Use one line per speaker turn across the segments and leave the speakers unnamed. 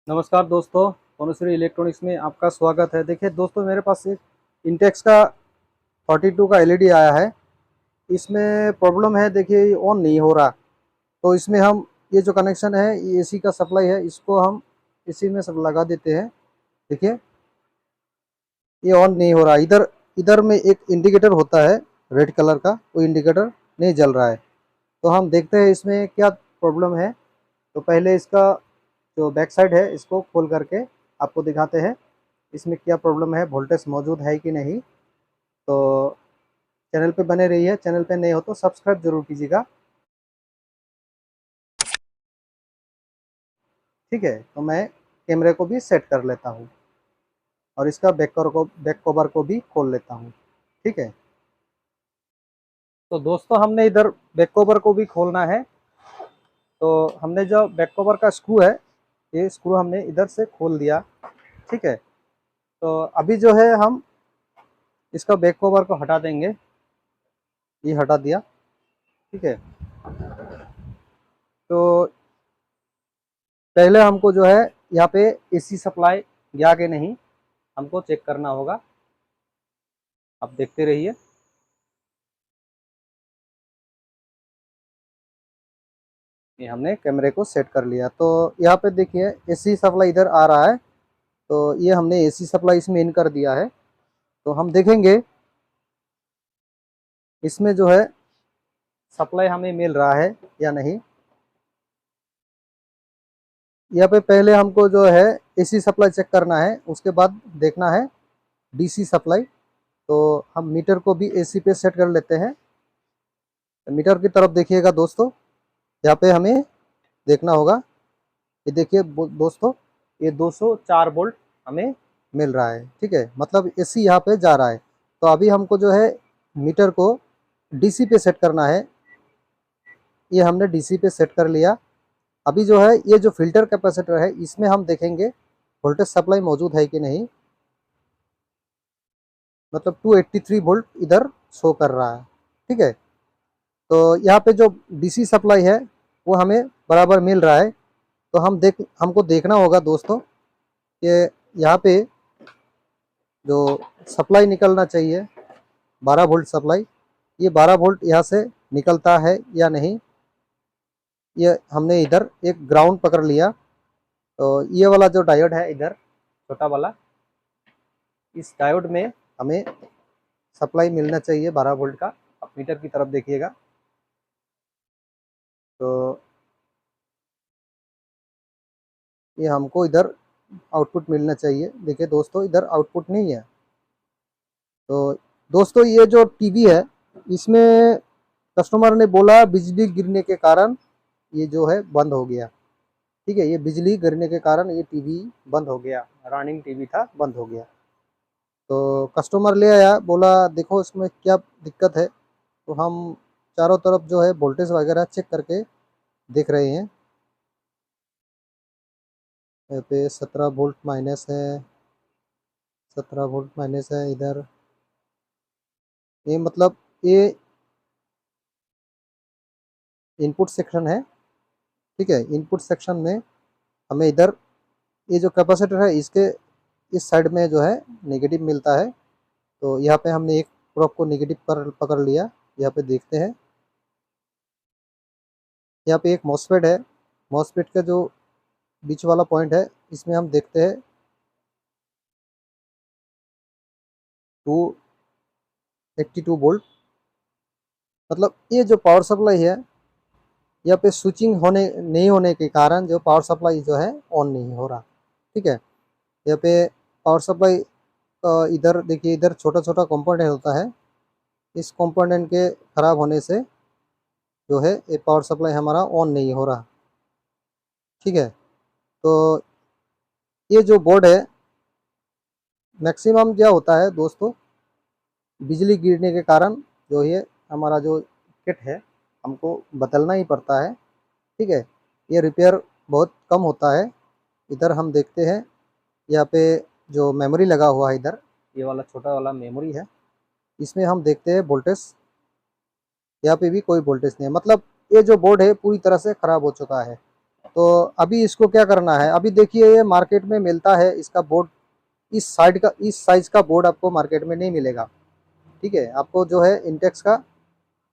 नमस्कार दोस्तों, तनुश्री इलेक्ट्रॉनिक्स में आपका स्वागत है। देखिए दोस्तों, मेरे पास एक इंटेक्स का 42 का एलईडी आया है। इसमें प्रॉब्लम है, देखिए ये ऑन नहीं हो रहा। तो इसमें हम ये जो कनेक्शन है, ये एसी का सप्लाई है, इसको हम इसी में सब लगा देते हैं। देखिए ये ऑन नहीं हो रहा। इधर इधर में एक इंडिकेटर होता है रेड कलर का, वो इंडिकेटर नहीं जल रहा है। तो हम देखते हैं इसमें क्या प्रॉब्लम है। तो पहले इसका जो बैक साइड है इसको खोल करके आपको दिखाते हैं इसमें क्या प्रॉब्लम है, वोल्टेज मौजूद है कि नहीं। तो चैनल पे बने रहिए, चैनल पे नए हो तो सब्सक्राइब जरूर कीजिएगा। ठीक है, तो मैं कैमरे को भी सेट कर लेता हूँ और इसका बैक कवर को भी खोल लेता हूँ। ठीक है, तो दोस्तों हमने इधर बैक कवर को भी खोलना है। तो हमने जो बैक कवर का स्क्रू है, ये स्क्रू हमने इधर से खोल दिया। ठीक है, तो अभी जो है हम इसका बैक कवर को हटा देंगे। ये हटा दिया। ठीक है, तो पहले हमको जो है यहाँ पे एसी सप्लाई गया कि नहीं हमको चेक करना होगा। आप देखते रहिए। ये हमने कैमरे को सेट कर लिया। तो यहाँ पे देखिए एसी सप्लाई इधर आ रहा है। तो ये हमने एसी सप्लाई इसमें इन कर दिया है। तो हम देखेंगे इसमें जो है सप्लाई हमें मिल रहा है या नहीं। यहाँ पे पहले हमको जो है एसी सप्लाई चेक करना है, उसके बाद देखना है डीसी सप्लाई। तो हम मीटर को भी एसी पे सेट कर लेते हैं। मीटर की तरफ देखिएगा दोस्तों, यहाँ पे हमें देखना होगा। ये देखिए दोस्तों, ये 204 वोल्ट हमें मिल रहा है। ठीक है, मतलब एसी यहाँ पे जा रहा है। तो अभी हमको जो है मीटर को डीसी पे सेट करना है। ये हमने डीसी पे सेट कर लिया। अभी जो है ये जो फिल्टर कैपेसिटर है, इसमें हम देखेंगे वोल्टेज सप्लाई मौजूद है कि नहीं। मतलब 283 वोल्ट इधर शो कर रहा है। ठीक है, तो यहाँ पे जो डीसी सप्लाई है वो हमें बराबर मिल रहा है। तो हमको देखना होगा दोस्तों कि यहाँ पे जो सप्लाई निकलना चाहिए 12 वोल्ट सप्लाई, ये 12 वोल्ट यहाँ से निकलता है या नहीं। ये हमने इधर एक ग्राउंड पकड़ लिया। तो ये वाला जो डायोड है इधर छोटा वाला, इस डायोड में हमें सप्लाई मिलना चाहिए 12 वोल्ट का। आप मीटर की तरफ देखिएगा। तो ये हमको इधर आउटपुट मिलना चाहिए। देखिए दोस्तों, इधर आउटपुट नहीं है। तो दोस्तों ये जो टीवी है, इसमें कस्टमर ने बोला बिजली गिरने के कारण ये जो है बंद हो गया। ठीक है, ये बिजली गिरने के कारण ये टीवी बंद हो गया। रनिंग टीवी था, बंद हो गया। तो कस्टमर ले आया, बोला देखो इसमें क्या दिक्कत है। तो हम चारों तरफ जो है वोल्टेज वगैरह चेक करके देख रहे हैं। यहाँ पे 17 वोल्ट माइनस है, 17 वोल्ट माइनस है इधर। ये मतलब ये इनपुट सेक्शन है। ठीक है, इनपुट सेक्शन में हमें इधर ये जो कैपेसिटर है इसके इस साइड में जो है नेगेटिव मिलता है। तो यहाँ पे हमने एक प्रोब को नेगेटिव पर पकड़ लिया। यहाँ पे देखते हैं, यहाँ पे एक मॉसफेट है। मॉसफेट का जो बीच वाला पॉइंट है, इसमें हम देखते हैं 282 वोल्ट। मतलब ये जो पावर सप्लाई है, यहाँ पे स्विचिंग होने नहीं होने के कारण जो पावर सप्लाई जो है ऑन नहीं हो रहा। ठीक है, यहाँ पे पावर सप्लाई इधर देखिए, इधर छोटा छोटा कंपोनेंट होता है। इस कंपोनेंट के ख़राब होने से जो है ये पावर सप्लाई हमारा ऑन नहीं हो रहा। ठीक है, तो ये जो बोर्ड है, मैक्सिमम क्या होता है दोस्तों, बिजली गिरने के कारण जो ये हमारा जो किट है हमको बदलना ही पड़ता है। ठीक है, ये रिपेयर बहुत कम होता है। इधर हम देखते हैं, यहाँ पे जो मेमोरी लगा हुआ है इधर, ये वाला छोटा वाला मेमोरी है। इसमें हम देखते हैं वोल्टेज, यहाँ पे भी कोई वोल्टेज नहीं है। मतलब ये जो बोर्ड है पूरी तरह से ख़राब हो चुका है। तो अभी इसको क्या करना है, अभी देखिए ये मार्केट में मिलता है इसका बोर्ड, इस साइज का बोर्ड आपको मार्केट में नहीं मिलेगा। ठीक है, आपको जो है इंटेक्स का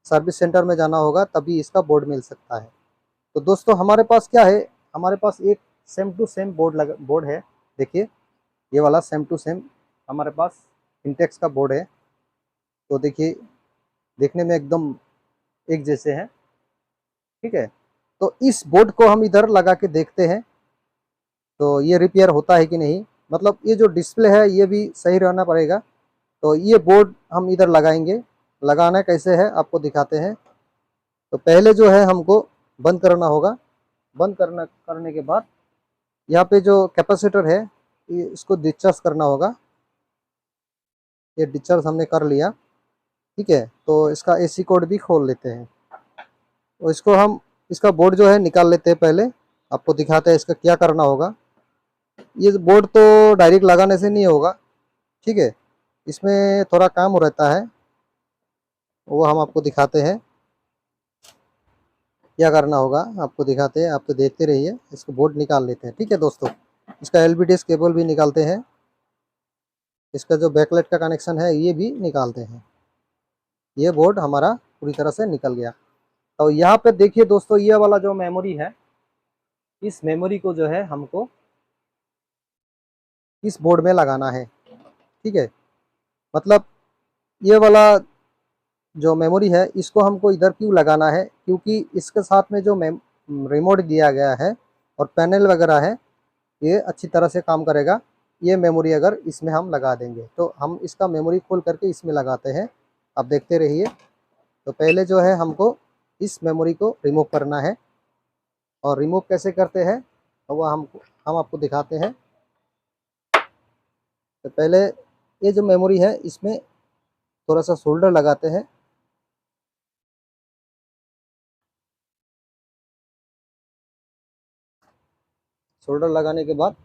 सर्विस सेंटर में जाना होगा, तभी इसका बोर्ड मिल सकता है। तो दोस्तों हमारे पास क्या है, हमारे पास एक सेम टू सेम बोर्ड है। देखिए ये वाला सेम टू सेम हमारे पास इंटेक्स का बोर्ड है। तो देखिए देखने में एकदम एक जैसे हैं। ठीक है, तो इस बोर्ड को हम इधर लगा के देखते हैं तो ये रिपेयर होता है कि नहीं। मतलब ये जो डिस्प्ले है ये भी सही रहना पड़ेगा। तो ये बोर्ड हम इधर लगाएंगे, लगाना कैसे है आपको दिखाते हैं। तो पहले जो है हमको बंद करना होगा। बंद करने के बाद यहाँ पे जो कैपेसिटर है इसको डिस्चार्ज करना होगा। ये डिस्चार्ज हमने कर लिया। ठीक है, तो इसका एसी कोड भी खोल लेते हैं। तो इसको हम इसका बोर्ड जो है निकाल लेते हैं। पहले आपको दिखाते हैं इसका क्या करना होगा। ये बोर्ड तो डायरेक्ट लगाने से नहीं होगा। ठीक है, इसमें थोड़ा काम रहता है, वो हम आपको दिखाते हैं क्या करना होगा। आपको दिखाते हैं, आप तो देखते रहिए। इसको बोर्ड निकाल लेते हैं। ठीक है दोस्तों, इसका एलबीडीएस केबल भी निकालते हैं। इसका जो बैकलाइट का कनेक्शन है ये भी निकालते हैं। ये बोर्ड हमारा पूरी तरह से निकल गया। तो यहाँ पे देखिए दोस्तों, ये वाला जो मेमोरी है, इस मेमोरी को जो है हमको इस बोर्ड में लगाना है। ठीक है, मतलब ये वाला जो मेमोरी है इसको हमको इधर क्यों लगाना है, क्योंकि इसके साथ में जो रिमोट दिया गया है और पैनल वगैरह है ये अच्छी तरह से काम करेगा। ये मेमोरी अगर इसमें हम लगा देंगे तो हम इसका मेमोरी खोल करके इसमें लगाते हैं। आप देखते रहिए। तो पहले जो है हमको इस मेमोरी को रिमूव करना है, और रिमूव कैसे करते हैं तो वह हम आपको दिखाते हैं। तो पहले ये जो मेमोरी है इसमें थोड़ा सा सोल्डर लगाते हैं। सोल्डर लगाने के बाद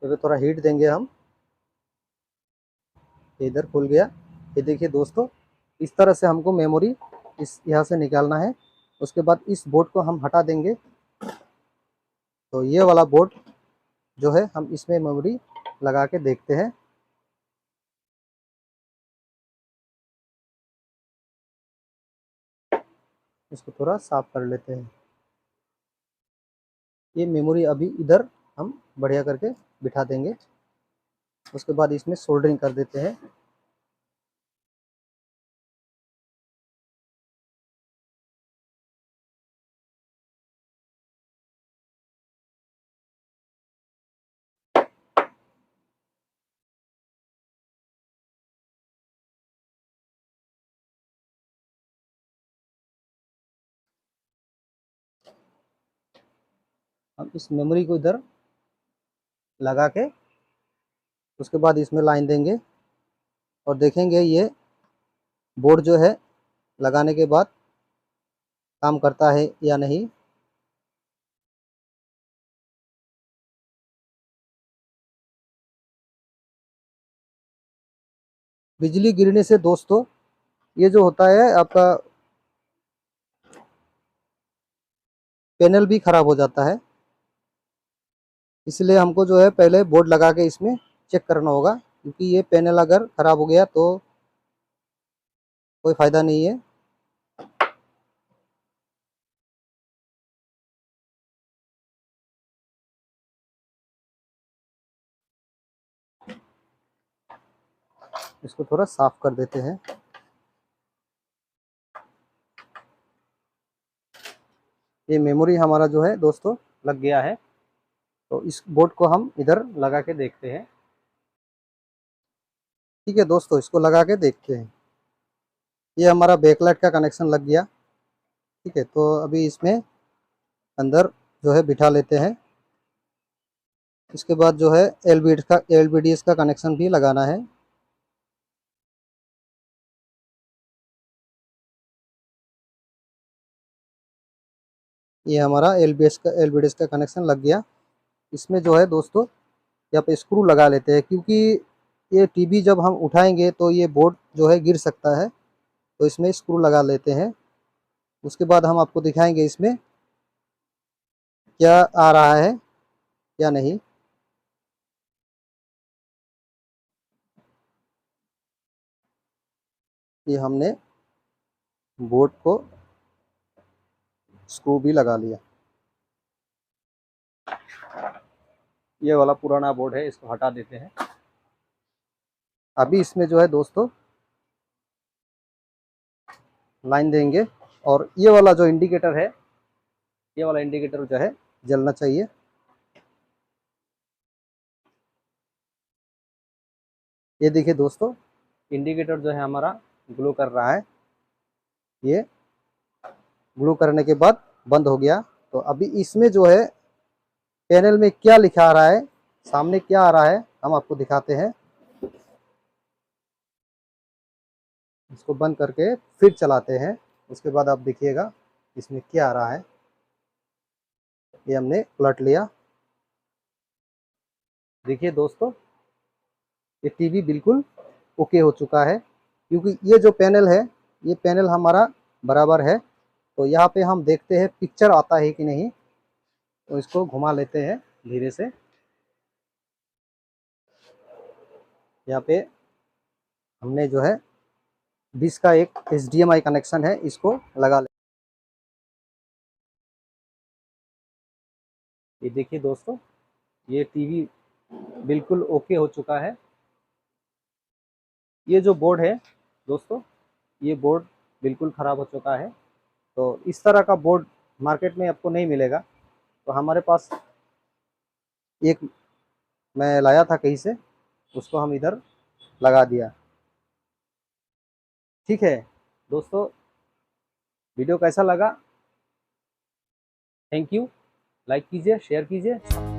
तो थोड़ा हीट देंगे हम। इधर खुल गया। ये देखिए दोस्तों, इस तरह से हमको मेमोरी इस यहाँ से निकालना है। उसके बाद इस बोर्ड को हम हटा देंगे। तो ये वाला बोर्ड जो है हम इसमें मेमोरी लगा के देखते हैं। इसको थोड़ा साफ कर लेते हैं। ये मेमोरी अभी इधर हम बढ़िया करके बिठा देंगे। उसके बाद इसमें सोल्डरिंग कर देते हैं। हम इस मेमोरी को इधर लगा के उसके बाद इसमें लाइन देंगे और देखेंगे ये बोर्ड जो है लगाने के बाद काम करता है या नहीं। बिजली गिरने से दोस्तों ये जो होता है आपका पैनल भी खराब हो जाता है। इसलिए हमको जो है पहले बोर्ड लगा के इसमें चेक करना होगा, क्योंकि ये पैनल अगर ख़राब हो गया तो कोई फ़ायदा नहीं है। इसको थोड़ा साफ कर देते हैं। ये मेमोरी हमारा जो है दोस्तों लग गया है। तो इस बोर्ड को हम इधर लगा के देखते हैं। ठीक है दोस्तों, इसको लगा के देखते हैं। ये हमारा बैकलाइट का कनेक्शन लग गया। ठीक है, तो अभी इसमें अंदर जो है बिठा लेते हैं। इसके बाद जो है एलबीडीएस का कनेक्शन भी लगाना है। ये हमारा एलबीडीएस का कनेक्शन लग गया। इसमें जो है दोस्तों यहाँ पे स्क्रू लगा लेते हैं, क्योंकि ये टीवी जब हम उठाएंगे तो ये बोर्ड जो है गिर सकता है। तो इसमें स्क्रू लगा लेते हैं। उसके बाद हम आपको दिखाएंगे इसमें क्या आ रहा है क्या नहीं। ये हमने बोर्ड को स्क्रू भी लगा लिया। ये वाला पुराना बोर्ड है, इसको हटा देते हैं। अभी इसमें जो है दोस्तों लाइन देंगे, और ये वाला जो इंडिकेटर है, ये वाला इंडिकेटर जो है जलना चाहिए। ये देखिए दोस्तों, इंडिकेटर जो है हमारा ग्लो कर रहा है। ये ग्लो करने के बाद बंद हो गया। तो अभी इसमें जो है पैनल में क्या लिखा आ रहा है, सामने क्या आ रहा है, हम आपको दिखाते हैं। इसको बंद करके फिर चलाते हैं, उसके बाद आप देखिएगा इसमें क्या आ रहा है। ये हमने पलट लिया। देखिए दोस्तों, ये टीवी बिल्कुल ओके हो चुका है, क्योंकि ये जो पैनल है, ये पैनल हमारा बराबर है। तो यहाँ पे हम देखते हैं पिक्चर आता है कि नहीं। तो इसको घुमा लेते हैं धीरे से। यहाँ पे हमने जो है डिश का एक HDMI कनेक्शन है, इसको लगा ले। ये देखिए दोस्तों, ये टीवी बिल्कुल ओके हो चुका है। ये जो बोर्ड है दोस्तों, ये बोर्ड बिल्कुल ख़राब हो चुका है। तो इस तरह का बोर्ड मार्केट में आपको नहीं मिलेगा। तो हमारे पास एक मैं लाया था कहीं से, उसको हम इधर लगा दिया। ठीक है दोस्तों, वीडियो कैसा लगा? Thank you. लाइक कीजिए, शेयर कीजिए।